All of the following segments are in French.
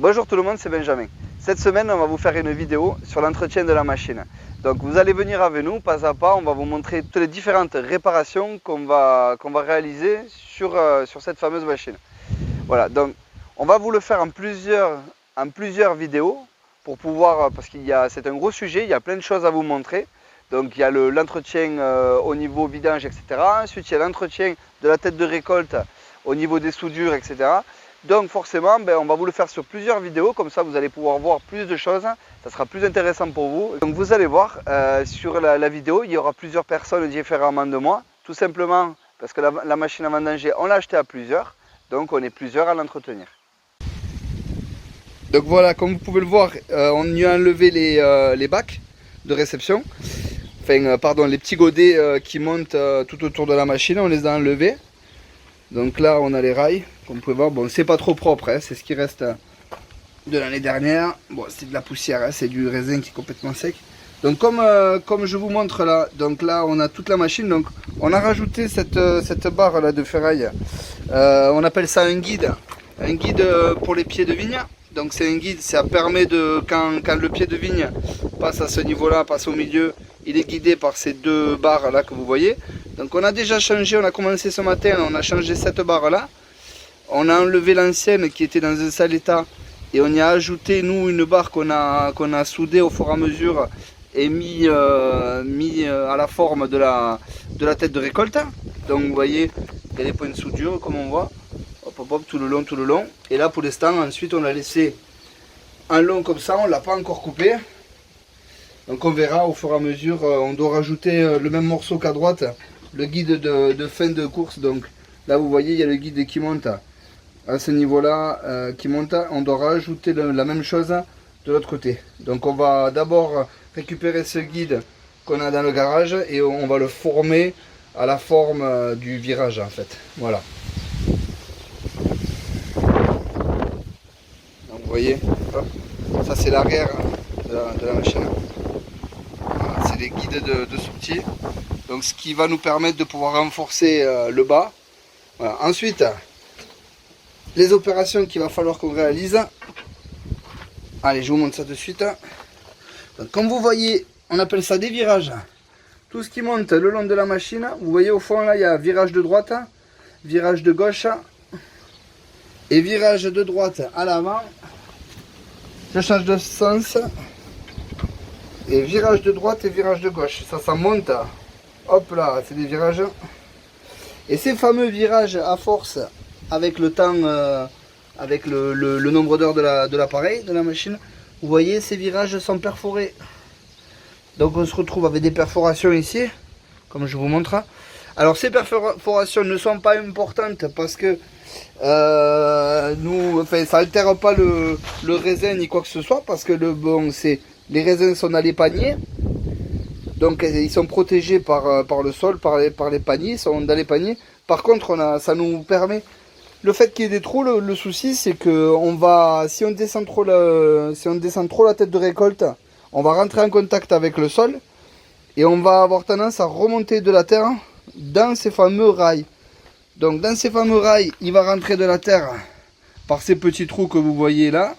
Bonjour tout le monde, c'est Benjamin. Cette semaine, on va vous faire une vidéo sur l'entretien de la machine. Donc vous allez venir avec nous, pas à pas, on va vous montrer toutes les différentes réparations qu'on va réaliser sur cette fameuse machine. Voilà, donc on va vous le faire en plusieurs vidéos pour pouvoir, parce c'est un gros sujet, il y a plein de choses à vous montrer. Donc il y a l'entretien au niveau vidange, etc. Ensuite il y a l'entretien de la tête de récolte au niveau des soudures, etc. Donc forcément, on va vous le faire sur plusieurs vidéos, comme ça vous allez pouvoir voir plus de choses, ça sera plus intéressant pour vous. Donc vous allez voir, sur la vidéo, il y aura plusieurs personnes différemment de moi, tout simplement parce que la machine à vendanger, on l'a achetée à plusieurs, donc on est plusieurs à l'entretenir. Donc voilà, comme vous pouvez le voir, on y a enlevé les bacs de réception, enfin les petits godets qui montent tout autour de la machine, on les a enlevés. Donc là on a les rails, comme vous pouvez voir, bon c'est pas trop propre, hein, c'est ce qui reste de l'année dernière. Bon c'est de la poussière, hein, c'est du raisin qui est complètement sec. Donc comme je vous montre là, donc là on a toute la machine, donc on a rajouté cette barre là de ferraille, on appelle ça un guide pour les pieds de vigne. Donc c'est un guide, ça permet de, quand le pied de vigne passe à ce niveau là, passe au milieu, il est guidé par ces deux barres là que vous voyez. Donc on a déjà changé, on a commencé ce matin, on a changé cette barre là. On a enlevé l'ancienne qui était dans un sale état et on y a ajouté nous une barre qu'on a soudée au fur et à mesure et mis à la forme de la tête de récolte. Donc vous voyez, il y a des points de soudure comme on voit. Hop, hop, hop, tout le long. Et là pour l'instant, ensuite on l'a laissé en long comme ça, on ne l'a pas encore coupé. Donc on verra au fur et à mesure, on doit rajouter le même morceau qu'à droite, le guide de fin de course. Donc là vous voyez, il y a le guide qui monte à ce niveau là, qui monte, on doit rajouter la même chose de l'autre côté. Donc on va d'abord récupérer ce guide qu'on a dans le garage et on va le former à la forme du virage en fait. Voilà. Donc vous voyez, hop, ça c'est l'arrière de la machine. Voilà, c'est les guides de sortie. Donc ce qui va nous permettre de pouvoir renforcer le bas. Voilà. Ensuite, les opérations qu'il va falloir qu'on réalise. Allez, je vous montre ça de suite. Donc, comme vous voyez, on appelle ça des virages. Tout ce qui monte le long de la machine, vous voyez au fond là, il y a virage de droite, virage de gauche et virage de droite à l'avant. Je change de sens et virage de droite et virage de gauche. Ça monte. Hop là, c'est des virages. Et ces fameux virages à force, avec le temps, avec le nombre d'heures de l'appareil, de la machine, vous voyez, ces virages sont perforés. Donc on se retrouve avec des perforations ici, comme je vous montre. Alors ces perforations ne sont pas importantes parce que ça altère pas le raisin ni quoi que ce soit, parce que les raisins sont dans les paniers. Donc ils sont protégés par le sol, par les paniers, ils sont dans les paniers. Par contre, ça nous permet, le fait qu'il y ait des trous, le souci c'est que si on descend trop la tête de récolte, on va rentrer en contact avec le sol et on va avoir tendance à remonter de la terre dans ces fameux rails. Donc dans ces fameux rails, il va rentrer de la terre par ces petits trous que vous voyez là.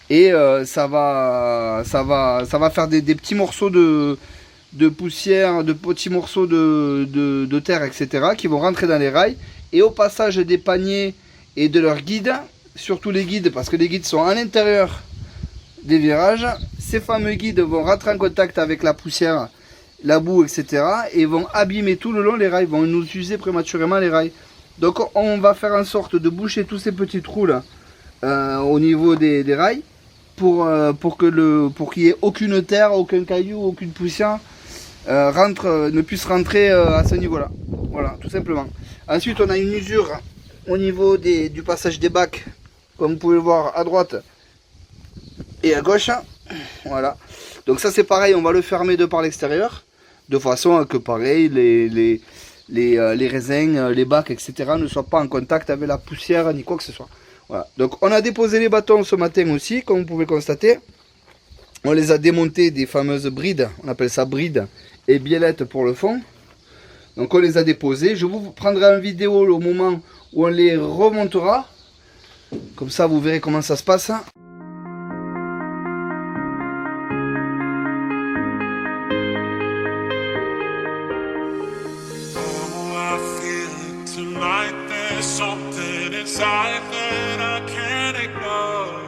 Et ça va faire des petits morceaux de poussière, de petits morceaux de terre, etc. qui vont rentrer dans les rails. Et au passage des paniers et de leurs guides, surtout les guides, parce que les guides sont à l'intérieur des virages, ces fameux guides vont rentrer en contact avec la poussière, la boue, etc. et vont abîmer tout le long les rails, vont nous user prématurément les rails. Donc on va faire en sorte de boucher tous ces petits trous là au niveau des rails, pour qu'il n'y ait aucune terre, aucun caillou, aucune poussière ne puisse rentrer à ce niveau là. Voilà, tout simplement. Ensuite on a une usure au niveau du passage des bacs, comme vous pouvez le voir à droite et à gauche. Voilà, donc ça c'est pareil, on va le fermer de par l'extérieur, de façon à que pareil les raisins, les bacs, etc. ne soient pas en contact avec la poussière ni quoi que ce soit. Voilà. Donc on a déposé les bâtons ce matin aussi, comme vous pouvez le constater. On les a démontés des fameuses brides, on appelle ça brides et biellettes pour le fond. Donc on les a déposés. Je vous prendrai une vidéo au moment où on les remontera. Comme ça, vous verrez comment ça se passe. Something inside that I can't ignore.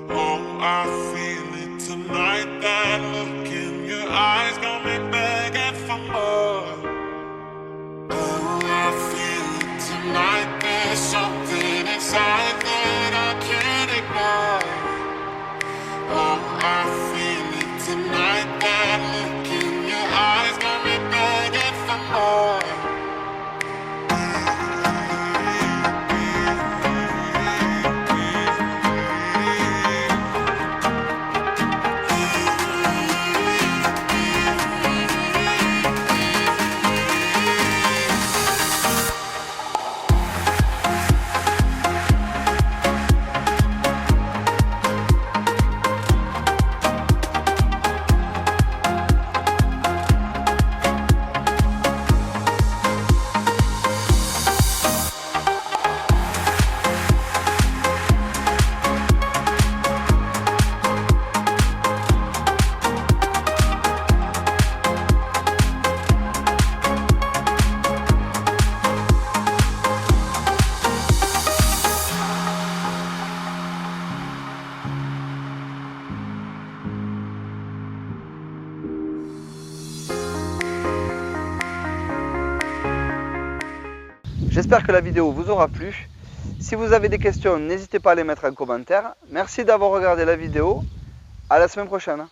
Oh, I feel it tonight. That look in your eyes got me begging for more. Oh, I feel it tonight. There's something inside that I can't ignore. Oh, I feel it tonight. That look in your eyes got me begging for more. J'espère que la vidéo vous aura plu. Si vous avez des questions, n'hésitez pas à les mettre en commentaire. Merci d'avoir regardé la vidéo. À la semaine prochaine.